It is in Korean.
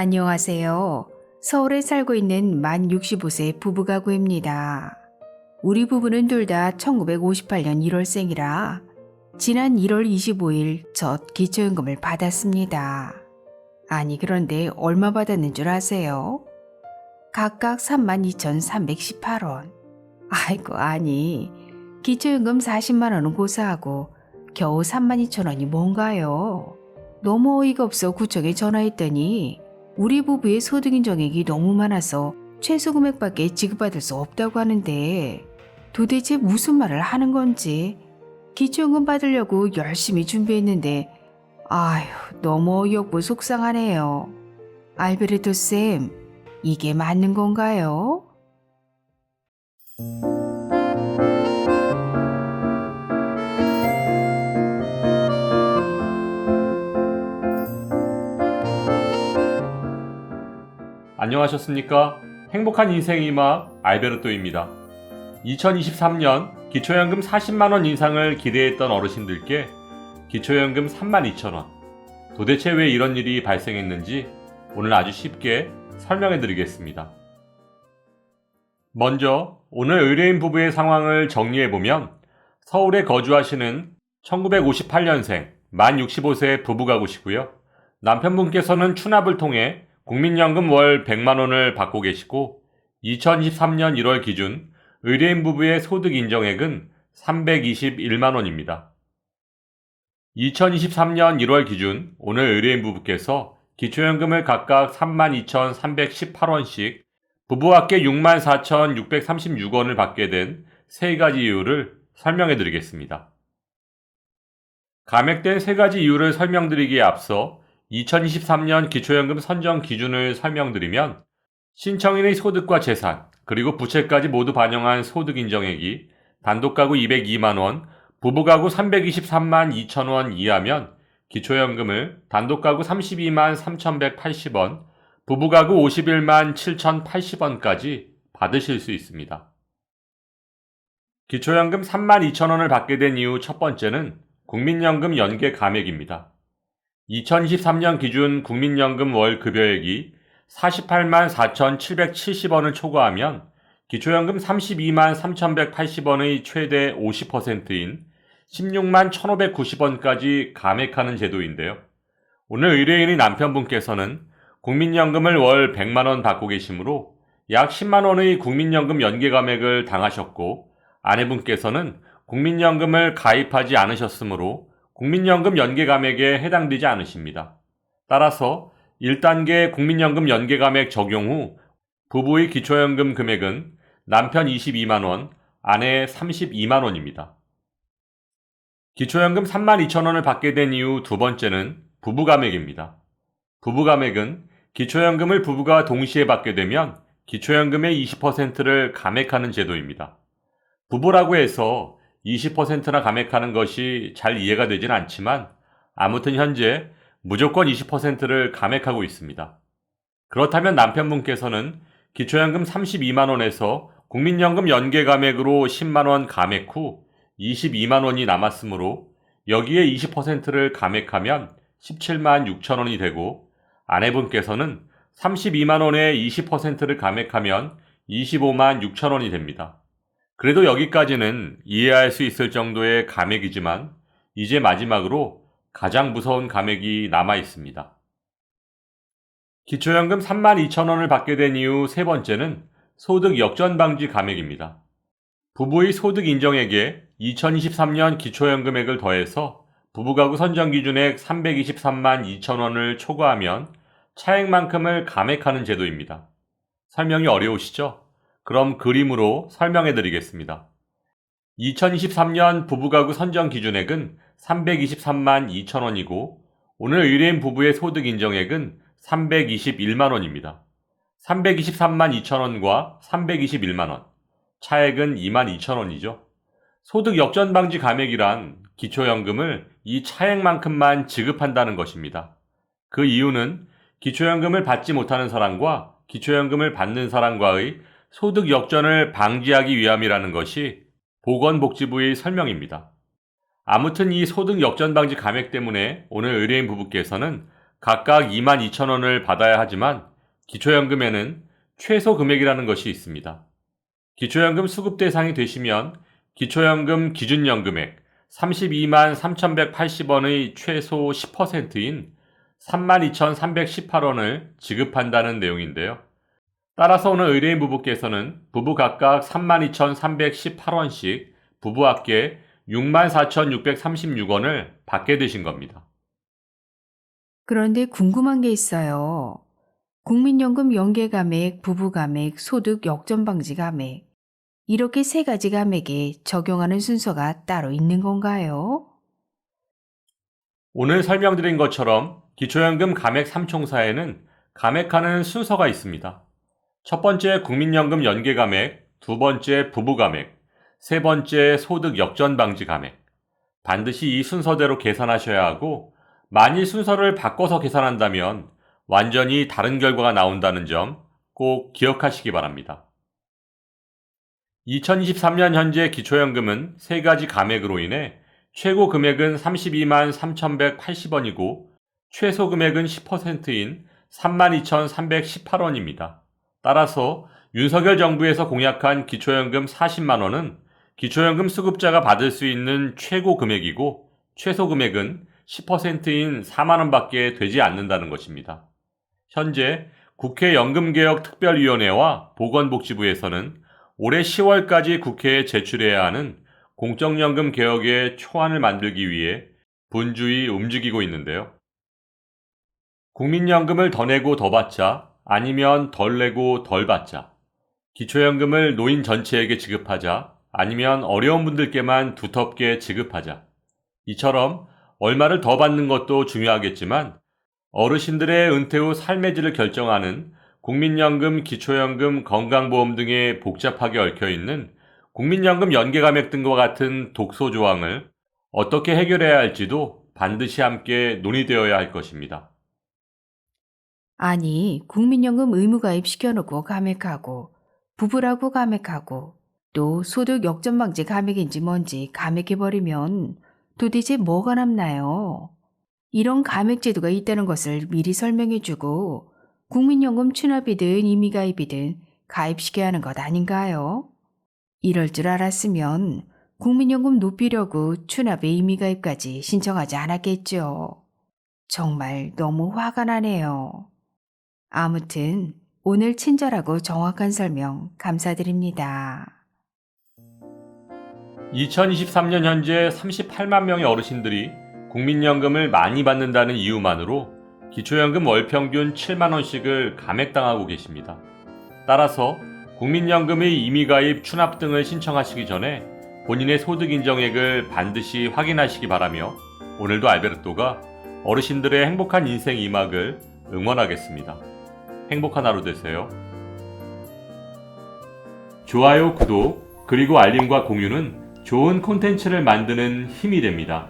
안녕하세요. 서울에 살고 있는 만 65세 부부가구입니다. 우리 부부는 둘 다 1958년 1월생이라 지난 1월 25일 첫 기초연금을 받았습니다. 아니 그런데 얼마 받았는 줄 아세요? 각각 32,318원. 아이고 아니 기초연금 40만 원은 고사하고 겨우 32,000원이 뭔가요? 너무 어이가 없어 구청에 전화했더니 우리 부부의 소득 인정액이 너무 많아서 최소 금액밖에 지급받을 수 없다고 하는데 도대체 무슨 말을 하는 건지 기초연금 받으려고 열심히 준비했는데 아휴 너무 어이없고 속상하네요. 알베르토 쌤, 이게 맞는 건가요? 안녕하셨습니까? 행복한 인생의 음악 알베르토입니다. 2023년 기초연금 40만원 인상을 기대했던 어르신들께 기초연금 32,000원. 도대체 왜 이런 일이 발생했는지 오늘 아주 쉽게 설명해 드리겠습니다. 먼저 오늘 의뢰인 부부의 상황을 정리해보면 서울에 거주하시는 1958년생 만 65세 부부가구시고요. 남편분께서는 추납을 통해 국민연금 월 100만원을 받고 계시고 2023년 1월 기준 의뢰인 부부의 소득 인정액은 321만원입니다. 2023년 1월 기준 오늘 의뢰인 부부께서 기초연금을 각각 32,318원씩 부부와 합계 64,636원을 받게 된 세 가지 이유를 설명해 드리겠습니다. 감액된 세 가지 이유를 설명드리기에 앞서 2023년 기초연금 선정 기준을 설명드리면 신청인의 소득과 재산, 그리고 부채까지 모두 반영한 소득 인정액이 단독가구 202만원, 부부가구 323만 2천원 이하면 기초연금을 단독가구 32만 3,180원, 부부가구 51만 7,080원까지 받으실 수 있습니다. 기초연금 32,000원을 받게 된 이유 첫 번째는 국민연금 연계 감액입니다. 2023년 기준 국민연금 월 급여액이 48만 4,770원을 초과하면 기초연금 32만 3,180원의 최대 50%인 16만 1,590원까지 감액하는 제도인데요. 오늘 의뢰인의 남편분께서는 국민연금을 월 100만원 받고 계시므로 약 10만원의 국민연금 연계 감액을 당하셨고 아내분께서는 국민연금을 가입하지 않으셨으므로 국민연금 연계 감액에 해당되지 않으십니다. 따라서 1단계 국민연금 연계 감액 적용 후 부부의 기초연금 금액은 남편 22만원, 아내 32만원입니다. 기초연금 32,000원을 받게 된 이유 두 번째는 부부 감액입니다. 부부 감액은 기초연금을 부부가 동시에 받게 되면 기초연금의 20%를 감액하는 제도입니다. 부부라고 해서 20%나 감액하는 것이 잘 이해가 되진 않지만 아무튼 현재 무조건 20%를 감액하고 있습니다. 그렇다면 남편분께서는 기초연금 32만원에서 국민연금 연계 감액으로 10만원 감액 후 22만원이 남았으므로 여기에 20%를 감액하면 17만 6천원이 되고 아내분께서는 32만원에 20%를 감액하면 25만 6천원이 됩니다. 그래도 여기까지는 이해할 수 있을 정도의 감액이지만 이제 마지막으로 가장 무서운 감액이 남아 있습니다. 기초연금 32,000원을 받게 된 이유 세 번째는 소득 역전 방지 감액입니다. 부부의 소득 인정액에 2023년 기초연금액을 더해서 부부가구 선정 기준액 323만 2천원을 초과하면 차액만큼을 감액하는 제도입니다. 설명이 어려우시죠? 그럼 그림으로 설명해 드리겠습니다. 2023년 부부가구 선정 기준액은 323만 2천원이고 오늘 의뢰인 부부의 소득 인정액은 321만원입니다. 323만 2천원과 321만원, 차액은 2만 2천원이죠. 소득 역전 방지 감액이란 기초연금을 이 차액만큼만 지급한다는 것입니다. 그 이유는 기초연금을 받지 못하는 사람과 기초연금을 받는 사람과의 소득 역전을 방지하기 위함이라는 것이 보건복지부의 설명입니다. 아무튼 이 소득 역전 방지 감액 때문에 오늘 의뢰인 부부께서는 각각 22,000원을 받아야 하지만 기초연금에는 최소 금액이라는 것이 있습니다. 기초연금 수급 대상이 되시면 기초연금 기준연금액 32만 3,180원의 최소 10%인 32,318원을 지급한다는 내용인데요. 따라서 오늘 의뢰인 부부께서는 부부 각각 32,318원씩 부부 합계 64,636원을 받게 되신 겁니다. 그런데 궁금한 게 있어요. 국민연금 연계감액, 부부감액, 소득 역전방지 감액. 이렇게 세 가지 감액에 적용하는 순서가 따로 있는 건가요? 오늘 설명드린 것처럼 기초연금 감액 3총사에는 감액하는 순서가 있습니다. 첫 번째 국민연금 연계감액, 두 번째 부부감액, 세 번째 소득 역전방지 감액. 반드시 이 순서대로 계산하셔야 하고 만일 순서를 바꿔서 계산한다면 완전히 다른 결과가 나온다는 점 꼭 기억하시기 바랍니다. 2023년 현재 기초연금은 세 가지 감액으로 인해 최고 금액은 32만 3,180원이고 최소 금액은 10%인 32,318원입니다. 따라서 윤석열 정부에서 공약한 기초연금 40만 원은 기초연금 수급자가 받을 수 있는 최고 금액이고 최소 금액은 10%인 4만 원밖에 되지 않는다는 것입니다. 현재 국회 연금개혁특별위원회와 보건복지부에서는 올해 10월까지 국회에 제출해야 하는 공적연금 개혁의 초안을 만들기 위해 분주히 움직이고 있는데요. 국민연금을 더 내고 더 받자, 아니면 덜 내고 덜 받자, 기초연금을 노인 전체에게 지급하자, 아니면 어려운 분들께만 두텁게 지급하자. 이처럼 얼마를 더 받는 것도 중요하겠지만 어르신들의 은퇴 후 삶의 질을 결정하는 국민연금, 기초연금, 건강보험 등에 복잡하게 얽혀있는 국민연금 연계감액 등과 같은 독소 조항을 어떻게 해결해야 할지도 반드시 함께 논의되어야 할 것입니다. 아니, 국민연금 의무가입 시켜놓고 감액하고, 부부라고 감액하고, 또 소득 역전방지 감액인지 뭔지 감액해버리면 도대체 뭐가 남나요? 이런 감액 제도가 있다는 것을 미리 설명해주고 국민연금 추납이든 임의가입이든 가입시켜야 하는 것 아닌가요? 이럴 줄 알았으면 국민연금 높이려고 추납에 임의가입까지 신청하지 않았겠죠. 정말 너무 화가 나네요. 아무튼 오늘 친절하고 정확한 설명 감사드립니다. 2023년 현재 38만 명의 어르신들이 국민연금을 많이 받는다는 이유만으로 기초연금 월평균 7만원씩을 감액당하고 계십니다. 따라서 국민연금의 임의가입, 추납 등을 신청하시기 전에 본인의 소득인정액을 반드시 확인하시기 바라며 오늘도 알베르토가 어르신들의 행복한 인생 2막을 응원하겠습니다. 행복한 하루 되세요. 좋아요, 구독, 그리고 알림과 공유는 좋은 콘텐츠를 만드는 힘이 됩니다.